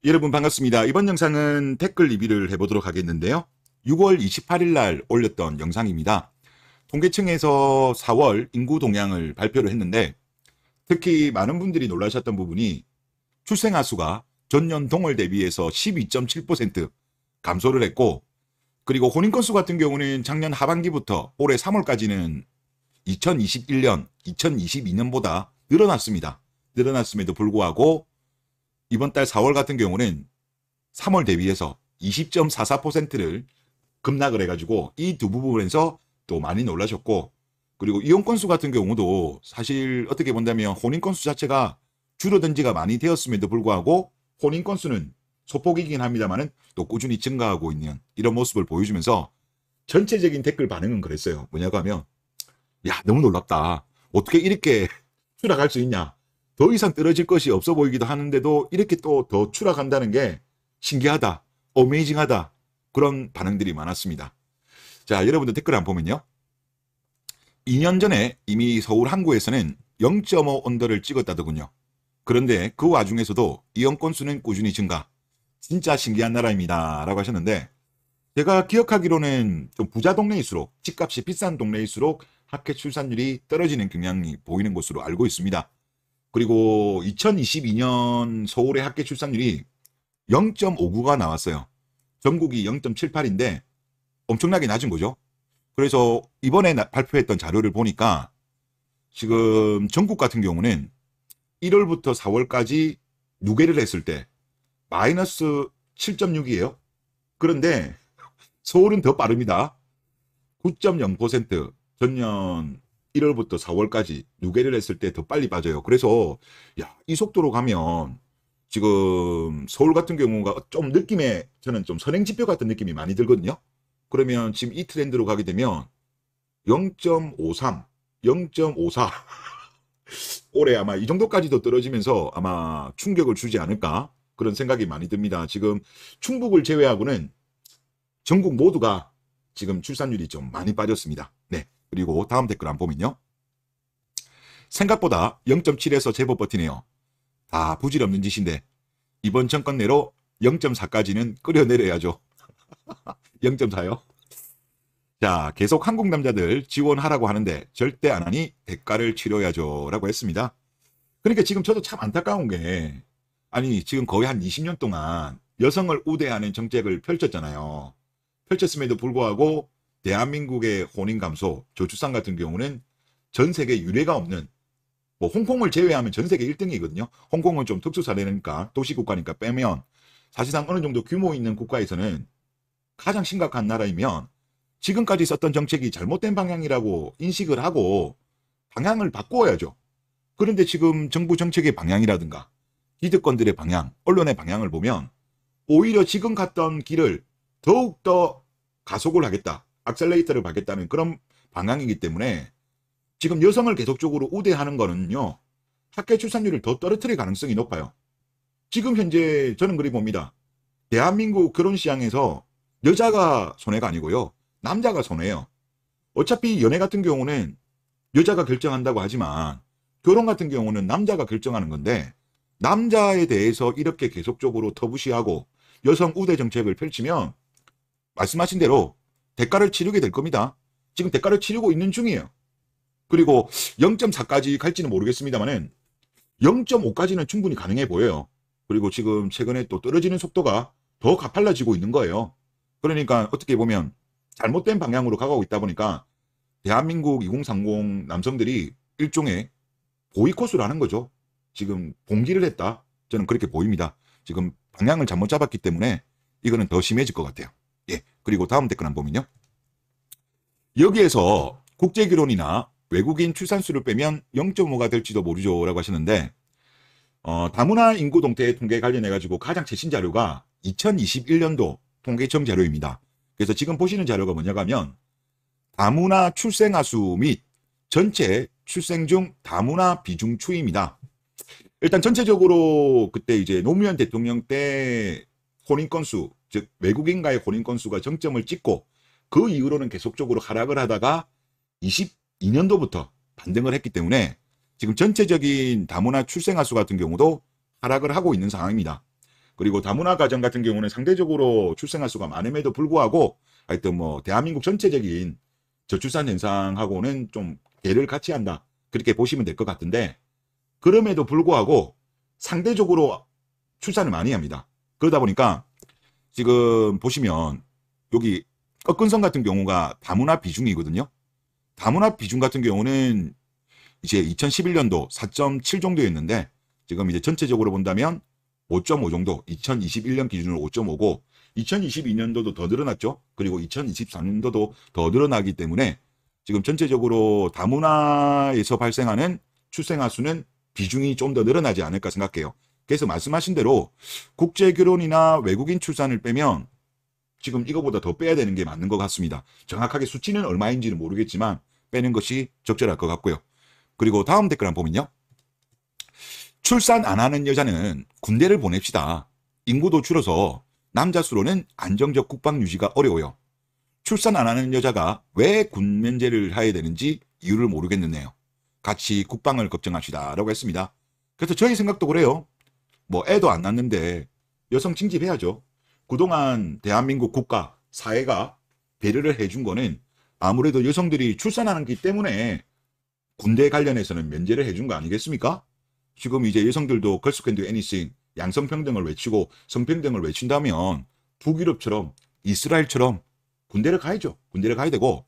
여러분 반갑습니다. 이번 영상은 댓글 리뷰를 해보도록 하겠는데요. 6월 28일 날 올렸던 영상입니다. 통계청에서 4월 인구 동향을 발표를 했는데 특히 많은 분들이 놀라셨던 부분이 출생아 수가 전년 동월 대비해서 12.7% 감소를 했고, 그리고 혼인 건수 같은 경우는 작년 하반기부터 올해 3월까지는 2021년, 2022년보다 늘어났습니다. 늘어났음에도 불구하고 이번 달 4월 같은 경우는 3월 대비해서 20.44%를 급락을 해가지고 이 두 부분에서 또 많이 놀라셨고, 그리고 이혼 건수 같은 경우도 사실 어떻게 본다면 혼인 건수 자체가 줄어든 지가 많이 되었음에도 불구하고 혼인 건수는 소폭이긴 합니다만은 또 꾸준히 증가하고 있는 이런 모습을 보여주면서 전체적인 댓글 반응은 그랬어요. 뭐냐고 하면, 야, 너무 놀랍다. 어떻게 이렇게 추락할 수 있냐. 더 이상 떨어질 것이 없어 보이기도 하는데도 이렇게 또 더 추락한다는 게 신기하다, 어메이징하다, 그런 반응들이 많았습니다. 자, 여러분들 댓글 안 보면요. 2년 전에 이미 서울 항구에서는 0.5 언더를 찍었다더군요. 그런데 그 와중에서도 이혼 건수는 꾸준히 증가. 진짜 신기한 나라입니다. 라고 하셨는데, 제가 기억하기로는 좀 부자 동네일수록, 집값이 비싼 동네일수록 학회 출산율이 떨어지는 경향이 보이는 것으로 알고 있습니다. 그리고 2022년 서울의 학계 출산율이 0.59가 나왔어요. 전국이 0.78인데 엄청나게 낮은 거죠. 그래서 이번에 발표했던 자료를 보니까 지금 전국 같은 경우는 1월부터 4월까지 누계를 했을 때 마이너스 7.6이에요. 그런데 서울은 더 빠릅니다. 9.0%, 전년 1월부터 4월까지 누계를 했을 때 더 빨리 빠져요. 그래서 야, 이 속도로 가면 지금 서울 같은 경우가 좀 느낌에 저는 좀 선행지표 같은 느낌이 많이 들거든요. 그러면 지금 이 트렌드로 가게 되면 0.53, 0.54 올해 아마 이 정도까지도 떨어지면서 아마 충격을 주지 않을까, 그런 생각이 많이 듭니다. 지금 충북을 제외하고는 전국 모두가 지금 출산율이 좀 많이 빠졌습니다. 네. 그리고 다음 댓글 안 보면요. 생각보다 0.7에서 제법 버티네요. 다 부질없는 짓인데 이번 정권 내로 0.4까지는 끌어내려야죠. 0.4요? 자, 계속 한국 남자들 지원하라고 하는데 절대 안 하니 대가를 치러야죠. 라고 했습니다. 그러니까 지금 저도 참 안타까운 게, 아니 지금 거의 한 20년 동안 여성을 우대하는 정책을 펼쳤잖아요. 펼쳤음에도 불구하고 대한민국의 혼인 감소, 저출산 같은 경우는 전 세계 유례가 없는, 뭐 홍콩을 제외하면 전 세계 1등이거든요. 홍콩은 좀 특수 사례니까, 도시국가니까 빼면 사실상 어느 정도 규모 있는 국가에서는 가장 심각한 나라이면 지금까지 썼던 정책이 잘못된 방향이라고 인식을 하고 방향을 바꾸어야죠. 그런데 지금 정부 정책의 방향이라든가 기득권들의 방향, 언론의 방향을 보면 오히려 지금 갔던 길을 더욱더 가속을 하겠다, 악셀레이터를 밟겠다는 그런 방향이기 때문에 지금 여성을 계속적으로 우대하는 거는요, 학계 출산율을 더 떨어뜨릴 가능성이 높아요. 지금 현재 저는 그리 봅니다. 대한민국 결혼 시장에서 여자가 손해가 아니고요, 남자가 손해예요. 어차피 연애 같은 경우는 여자가 결정한다고 하지만 결혼 같은 경우는 남자가 결정하는 건데, 남자에 대해서 이렇게 계속적으로 터부시하고 여성 우대 정책을 펼치면 말씀하신 대로 대가를 치르게 될 겁니다. 지금 대가를 치르고 있는 중이에요. 그리고 0.4까지 갈지는 모르겠습니다만은 0.5까지는 충분히 가능해 보여요. 그리고 지금 최근에 또 떨어지는 속도가 더 가팔라지고 있는 거예요. 그러니까 어떻게 보면 잘못된 방향으로 가고 있다 보니까 대한민국 2030 남성들이 일종의 보이콧을 하는 거죠. 지금 봉기를 했다, 저는 그렇게 보입니다. 지금 방향을 잘못 잡았기 때문에 이거는 더 심해질 것 같아요. 예. 그리고 다음 댓글 한번 보면요. 여기에서 국제결혼이나 외국인 출산수를 빼면 0.5가 될지도 모르죠. 라고 하셨는데, 다문화 인구 동태 통계 관련해가지고 가장 최신 자료가 2021년도 통계청 자료입니다. 그래서 지금 보시는 자료가 뭐냐고 하면 다문화 출생아 수 및 전체 출생 중 다문화 비중 추이입니다. 일단 전체적으로 그때 이제 노무현 대통령 때 혼인 건수, 즉 외국인과의 혼인 건수가 정점을 찍고 그 이후로는 계속적으로 하락을 하다가 22년도부터 반등을 했기 때문에 지금 전체적인 다문화 출생아 수 같은 경우도 하락을 하고 있는 상황입니다. 그리고 다문화 가정 같은 경우는 상대적으로 출생아 수가 많음에도 불구하고 하여튼 뭐 대한민국 전체적인 저출산 현상하고는 좀 괴를 같이 한다. 그렇게 보시면 될 것 같은데, 그럼에도 불구하고 상대적으로 출산을 많이 합니다. 그러다 보니까 지금 보시면 여기 꺾은선 같은 경우가 다문화 비중이거든요. 다문화 비중 같은 경우는 이제 2011년도 4.7 정도였는데 지금 이제 전체적으로 본다면 5.5 정도, 2021년 기준으로 5.5고 2022년도도 더 늘어났죠. 그리고 2023년도도 더 늘어나기 때문에 지금 전체적으로 다문화에서 발생하는 출생아 수는 비중이 좀 더 늘어나지 않을까 생각해요. 그래서 말씀하신 대로 국제 결혼이나 외국인 출산을 빼면 지금 이거보다 더 빼야 되는 게 맞는 것 같습니다. 정확하게 수치는 얼마인지는 모르겠지만 빼는 것이 적절할 것 같고요. 그리고 다음 댓글 한번 보면요. 출산 안 하는 여자는 군대를 보냅시다. 인구도 줄어서 남자 수로는 안정적 국방 유지가 어려워요. 출산 안 하는 여자가 왜 군 면제를 해야 되는지 이유를 모르겠는데요. 같이 국방을 걱정합시다 라고 했습니다. 그래서 저희 생각도 그래요. 뭐 애도 안 낳는데 여성 징집해야죠. 그동안 대한민국 국가, 사회가 배려를 해준 거는 아무래도 여성들이 출산하는 기 때문에 군대 관련해서는 면제를 해준 거 아니겠습니까? 지금 이제 여성들도 걸스 캔 도 애니싱, 양성평등을 외치고 성평등을 외친다면 북유럽처럼 이스라엘처럼 군대를 가야죠. 군대를 가야 되고,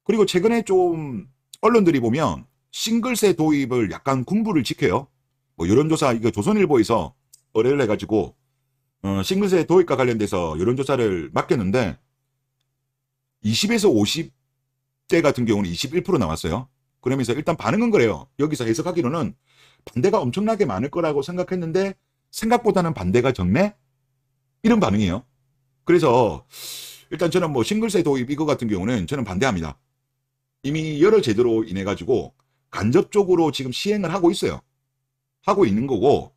그리고 최근에 좀 언론들이 보면 싱글세 도입을 약간 군부를 지켜요. 뭐 여론조사 이거 조선일보에서 의뢰를 해가지고 싱글세 도입과 관련돼서 여론조사를 맡겼는데 20에서 50대 같은 경우는 21% 나왔어요. 그러면서 일단 반응은 그래요. 여기서 해석하기로는 반대가 엄청나게 많을 거라고 생각했는데 생각보다는 반대가 적네? 이런 반응이에요. 그래서 일단 저는 뭐 싱글세 도입 이거 같은 경우는 저는 반대합니다. 이미 여러 제도로 인해 가지고 간접적으로 지금 시행을 하고 있어요. 하고 있는 거고,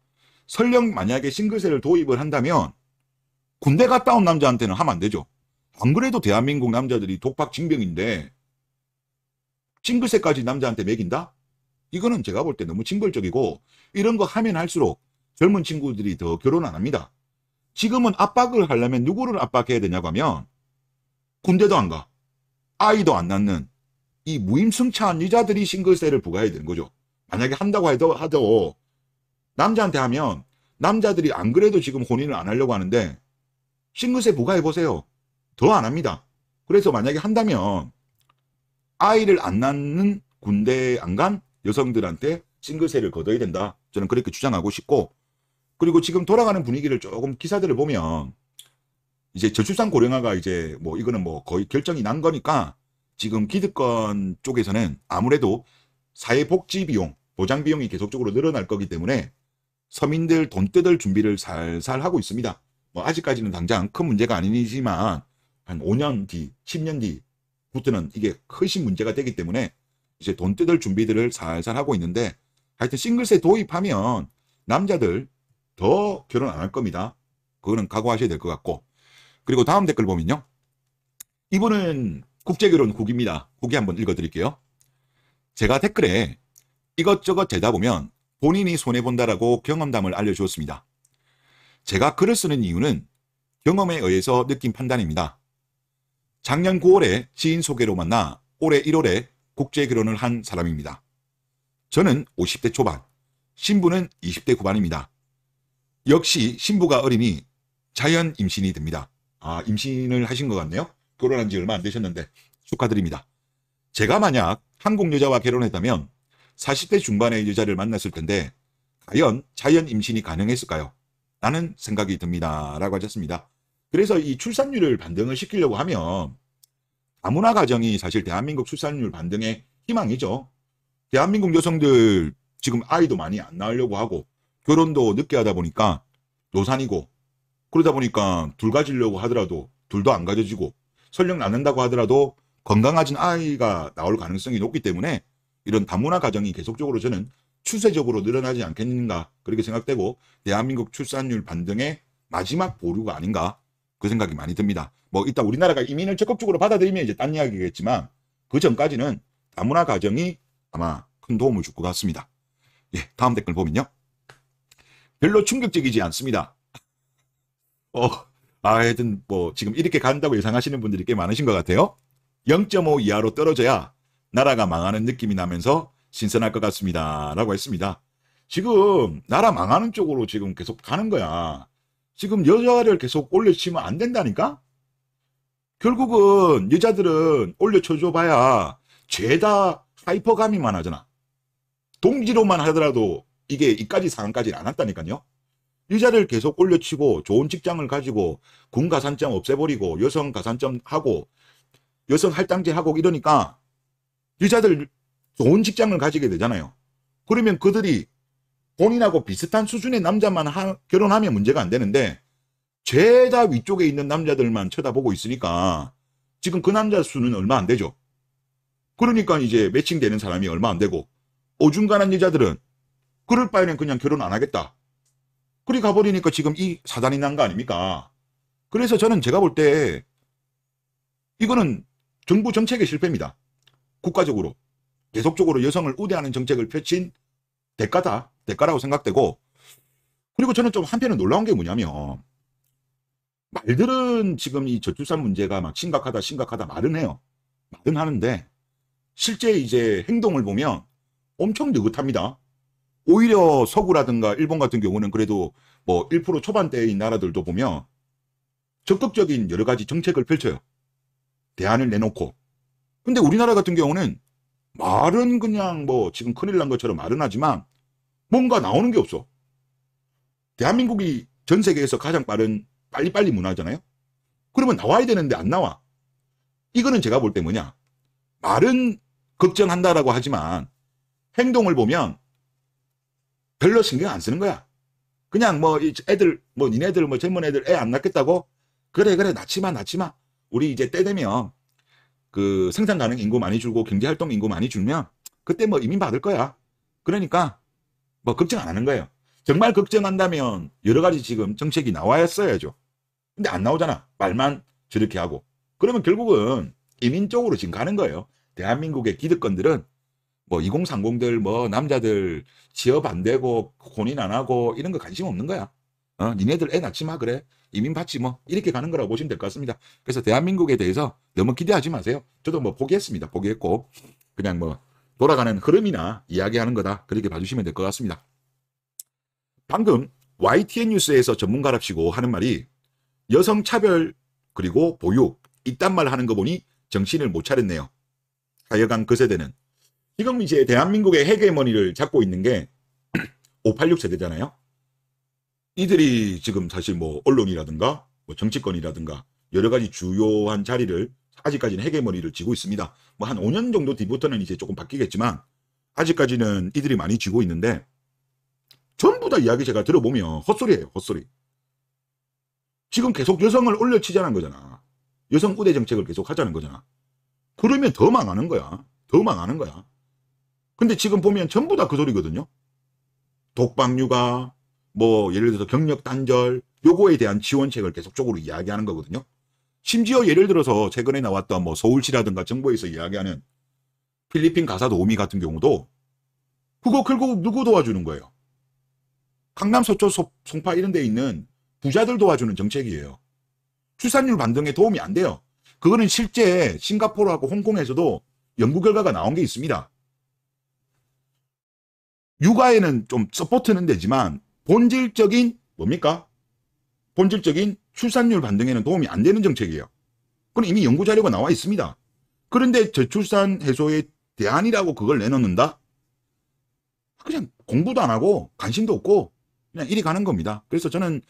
설령 만약에 싱글세를 도입을 한다면 군대 갔다 온 남자한테는 하면 안 되죠. 안 그래도 대한민국 남자들이 독박 징병인데 싱글세까지 남자한테 매긴다? 이거는 제가 볼 때 너무 징벌적이고, 이런 거 하면 할수록 젊은 친구들이 더 결혼 안 합니다. 지금은 압박을 하려면 누구를 압박해야 되냐고 하면 군대도 안 가, 아이도 안 낳는 이 무임승차한 여자들이 싱글세를 부과해야 되는 거죠. 만약에 한다고 하도 남자한테 하면 남자들이 안 그래도 지금 혼인을 안 하려고 하는데 싱글세 부과해보세요. 더 안 합니다. 그래서 만약에 한다면 아이를 안 낳는 군대에 안 간 여성들한테 싱글세를 걷어야 된다. 저는 그렇게 주장하고 싶고, 그리고 지금 돌아가는 분위기를 조금 기사들을 보면 이제 저출산 고령화가 이제 뭐 이거는 뭐 거의 결정이 난 거니까 지금 기득권 쪽에서는 아무래도 사회복지 비용, 보장 비용이 계속적으로 늘어날 거기 때문에 서민들 돈 뜯을 준비를 살살 하고 있습니다. 뭐 아직까지는 당장 큰 문제가 아니지만 한 5년 뒤, 10년 뒤부터는 이게 훨씬 문제가 되기 때문에 이제 돈 뜯을 준비들을 살살 하고 있는데, 하여튼 싱글세 도입하면 남자들 더 결혼 안 할 겁니다. 그거는 각오하셔야 될 것 같고, 그리고 다음 댓글 보면요. 이분은 국제결혼 국입니다. 후기 한번 읽어드릴게요. 제가 댓글에 이것저것 되다 보면 본인이 손해본다라고 경험담을 알려주었습니다. 제가 글을 쓰는 이유는 경험에 의해서 느낀 판단입니다. 작년 9월에 지인 소개로 만나 올해 1월에 국제결혼을 한 사람입니다. 저는 50대 초반, 신부는 20대 후반입니다. 역시 신부가 어리니 자연 임신이 됩니다. 아, 임신을 하신 것 같네요. 결혼한 지 얼마 안 되셨는데 축하드립니다. 제가 만약 한국 여자와 결혼했다면 40대 중반의 여자를 만났을 텐데 과연 자연 임신이 가능했을까요? 라는 생각이 듭니다. 라고 하셨습니다. 그래서 이 출산율을 반등을 시키려고 하면 다문화 가정이 사실 대한민국 출산율 반등의 희망이죠. 대한민국 여성들 지금 아이도 많이 안 낳으려고 하고 결혼도 늦게 하다 보니까 노산이고, 그러다 보니까 둘 가지려고 하더라도 둘도 안 가져지고, 설령 낳는다고 하더라도 건강하진 아이가 나올 가능성이 높기 때문에 이런 다문화 가정이 계속적으로 저는 추세적으로 늘어나지 않겠는가 그렇게 생각되고, 대한민국 출산율 반등의 마지막 보루가 아닌가 그 생각이 많이 듭니다. 뭐 일단 우리나라가 이민을 적극적으로 받아들이면 이제 딴 이야기겠지만 그 전까지는 다문화 가정이 아마 큰 도움을 줄 것 같습니다. 예, 다음 댓글 보면요. 별로 충격적이지 않습니다. 어, 하여튼 뭐 지금 이렇게 간다고 예상하시는 분들이 꽤 많으신 것 같아요. 0.5 이하로 떨어져야 나라가 망하는 느낌이 나면서 신선할 것 같습니다. 라고 했습니다. 지금 나라 망하는 쪽으로 지금 계속 가는 거야. 지금 여자를 계속 올려치면 안 된다니까? 결국은 여자들은 올려쳐줘봐야 죄다 하이퍼가미만 하잖아. 동지로만 하더라도 이게 이까지 상황까지는 안 왔다니까요. 여자를 계속 올려치고 좋은 직장을 가지고 군 가산점 없애버리고 여성 가산점 하고 여성 할당제 하고 이러니까 여자들 좋은 직장을 가지게 되잖아요. 그러면 그들이 본인하고 비슷한 수준의 남자만 결혼하면 문제가 안 되는데 죄다 위쪽에 있는 남자들만 쳐다보고 있으니까 지금 그 남자 수는 얼마 안 되죠. 그러니까 이제 매칭되는 사람이 얼마 안 되고 어중간한 여자들은 그럴 바에는 그냥 결혼 안 하겠다. 그리 가버리니까 지금 이 사단이 난 거 아닙니까? 그래서 저는 제가 볼 때 이거는 정부 정책의 실패입니다. 국가적으로 계속적으로 여성을 우대하는 정책을 펼친 대가라고 생각되고, 그리고 저는 좀 한편은 놀라운 게 뭐냐면 말들은 지금 이 저출산 문제가 막 심각하다 말은 해요. 말은 하는데 실제 이제 행동을 보면 엄청 느긋합니다. 오히려 서구라든가 일본 같은 경우는 그래도 뭐 1% 초반대인 나라들도 보면 적극적인 여러 가지 정책을 펼쳐요. 대안을 내놓고. 근데 우리나라 같은 경우는 말은 그냥 뭐 지금 큰일 난 것처럼 말은 하지만 뭔가 나오는 게 없어. 대한민국이 전 세계에서 가장 빠른 빨리빨리 문화잖아요. 그러면 나와야 되는데 안 나와. 이거는 제가 볼 때 뭐냐, 말은 걱정한다라고 하지만 행동을 보면 별로 신경 안 쓰는 거야. 그냥 뭐 애들 뭐 니네들 뭐 젊은 애들 애 안 낳겠다고, 그래 낳지 마. 우리 이제 때 되면 그 생산 가능 인구 많이 줄고 경제 활동 인구 많이 줄면 그때 뭐 이민 받을 거야. 그러니까 뭐 걱정 안 하는 거예요. 정말 걱정한다면 여러 가지 지금 정책이 나와야죠. 근데 안 나오잖아. 말만 저렇게 하고. 그러면 결국은 이민 쪽으로 지금 가는 거예요. 대한민국의 기득권들은 뭐 2030들 뭐 남자들 취업 안 되고 혼인 안 하고 이런 거 관심 없는 거야. 니네들 애 낳지 마. 그래. 이민 받지 뭐. 이렇게 가는 거라고 보시면 될 것 같습니다. 그래서 대한민국에 대해서 너무 기대하지 마세요. 저도 뭐 포기했습니다. 포기했고 그냥 뭐 돌아가는 흐름이나 이야기하는 거다. 그렇게 봐주시면 될 것 같습니다. 방금 YTN 뉴스에서 전문가랍시고 하는 말이 여성 차별 그리고 보육 이딴 말 하는 거 보니 정신을 못 차렸네요. 하여간 그 세대는 지금 이제 대한민국의 헤게모니를 잡고 있는 게 586 세대잖아요. 이들이 지금 사실 뭐 언론이라든가 뭐 정치권이라든가 여러 가지 주요한 자리를 아직까지는 헤게모니를 쥐고 있습니다. 뭐 한 5년 정도 뒤부터는 이제 조금 바뀌겠지만 아직까지는 이들이 많이 쥐고 있는데 전부 다 이야기 제가 들어보면 헛소리예요. 헛소리. 지금 계속 여성을 올려치자는 거잖아. 여성 우대 정책을 계속 하자는 거잖아. 그러면 더 망하는 거야. 더 망하는 거야. 근데 지금 보면 전부 다 그 소리거든요. 독박육아, 뭐 예를 들어서 경력 단절, 요거에 대한 지원책을 계속적으로 이야기하는 거거든요. 심지어 예를 들어서 최근에 나왔던 뭐 서울시라든가 정부에서 이야기하는 필리핀 가사 도우미 같은 경우도 그거 결국 누구 도와주는 거예요? 강남, 서초, 송파 이런 데 있는 부자들 도와주는 정책이에요. 출산율 반등에 도움이 안 돼요. 그거는 실제 싱가포르하고 홍콩에서도 연구 결과가 나온 게 있습니다. 육아에는 좀 서포트는 되지만 본질적인 뭡니까? 본질적인 출산율 반등에는 도움이 안 되는 정책이에요. 그건 이미 연구 자료가 나와 있습니다. 그런데 저출산 해소의 대안이라고 그걸 내놓는다? 그냥 공부도 안 하고 관심도 없고 그냥 이리 가는 겁니다. 그래서 저는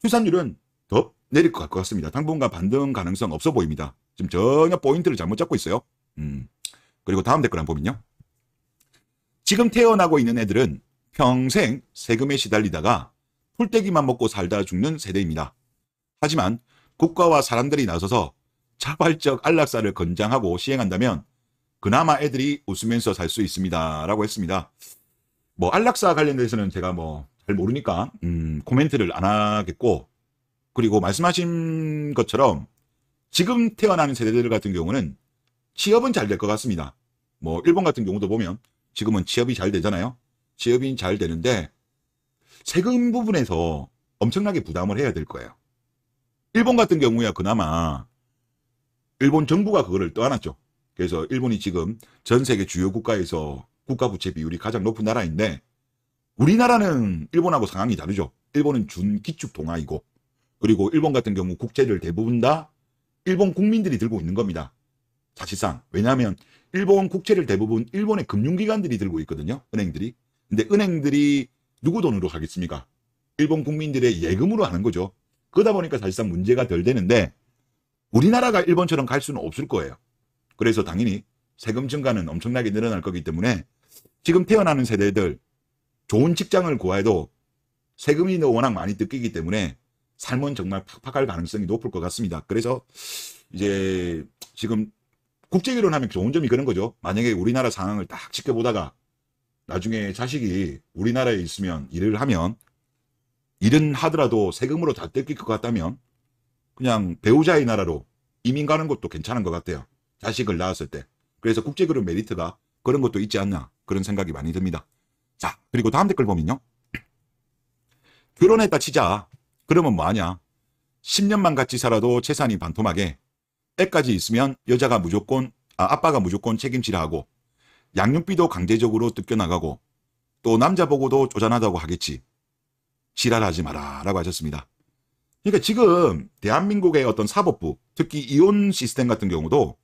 출산율은 더 내릴 것 같습니다. 당분간 반등 가능성 없어 보입니다. 지금 전혀 포인트를 잘못 잡고 있어요. 그리고 다음 댓글 한번 보면요. 지금 태어나고 있는 애들은 평생 세금에 시달리다가 풀떼기만 먹고 살다 죽는 세대입니다. 하지만 국가와 사람들이 나서서 자발적 안락사를 권장하고 시행한다면 그나마 애들이 웃으면서 살 수 있습니다. 라고 했습니다. 뭐 안락사 관련돼서는 제가 뭐 잘 모르니까 코멘트를 안 하겠고, 그리고 말씀하신 것처럼 지금 태어나는 세대들 같은 경우는 취업은 잘 될 것 같습니다. 뭐 일본 같은 경우도 보면 지금은 취업이 잘 되잖아요. 취업이 잘 되는데 세금 부분에서 엄청나게 부담을 해야 될 거예요. 일본 같은 경우야 그나마 일본 정부가 그거를 떠안았죠. 그래서 일본이 지금 전 세계 주요 국가에서 국가 부채 비율이 가장 높은 나라인데 우리나라는 일본하고 상황이 다르죠. 일본은 준기축 동아이고 그리고 일본 같은 경우 국채를 대부분 다 일본 국민들이 들고 있는 겁니다. 사실상. 왜냐하면 일본 국채를 대부분 일본의 금융기관들이 들고 있거든요. 은행들이. 근데 은행들이 누구 돈으로 하겠습니까? 일본 국민들의 예금으로 하는 거죠. 그러다 보니까 사실상 문제가 덜 되는데 우리나라가 일본처럼 갈 수는 없을 거예요. 그래서 당연히 세금 증가는 엄청나게 늘어날 거기 때문에 지금 태어나는 세대들 좋은 직장을 구해도 세금이 워낙 많이 뜯기기 때문에 삶은 정말 팍팍할 가능성이 높을 것 같습니다. 그래서 이제 지금 국제결혼하면 좋은 점이 그런 거죠. 만약에 우리나라 상황을 딱 지켜보다가 나중에 자식이 우리나라에 있으면 일을 하면 일은 하더라도 세금으로 다 뜯길 것 같다면 그냥 배우자의 나라로 이민 가는 것도 괜찮은 것 같아요. 자식을 낳았을 때. 그래서 국제결혼 메리트가 그런 것도 있지 않나 그런 생각이 많이 듭니다. 자, 그리고 다음 댓글 보면요. 결혼했다 치자. 그러면 뭐하냐. 10년만 같이 살아도 재산이 반토막에 애까지 있으면 아빠가 무조건 책임지라 하고 양육비도 강제적으로 뜯겨나가고 또 남자 보고도 쪼잔하다고 하겠지. 지랄하지 마라 라고 하셨습니다. 그러니까 지금 대한민국의 어떤 사법부, 특히 이혼 시스템 같은 경우도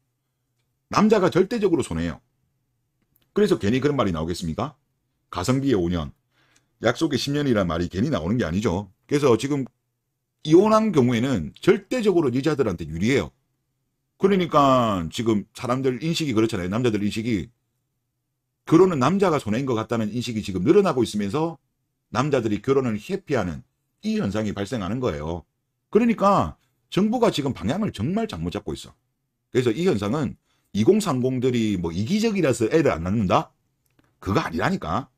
남자가 절대적으로 손해요. 그래서 괜히 그런 말이 나오겠습니까? 가성비의 5년, 약속의 10년이라는 말이 괜히 나오는 게 아니죠. 그래서 지금 이혼한 경우에는 절대적으로 여자들한테 유리해요. 그러니까 지금 사람들 인식이 그렇잖아요. 남자들 인식이 결혼은 남자가 손해인 것 같다는 인식이 지금 늘어나고 있으면서 남자들이 결혼을 회피하는 이 현상이 발생하는 거예요. 그러니까 정부가 지금 방향을 정말 잘못 잡고 있어. 그래서 이 현상은 2030들이 뭐 이기적이라서 애를 안 낳는다? 그거 아니라니까.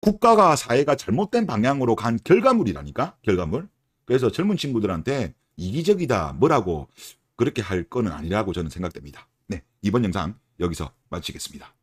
국가가 사회가 잘못된 방향으로 간 결과물이라니까. 결과물. 그래서 젊은 친구들한테 이기적이다 뭐라고 그렇게 할 거는 아니라고 저는 생각됩니다. 네, 이번 영상 여기서 마치겠습니다.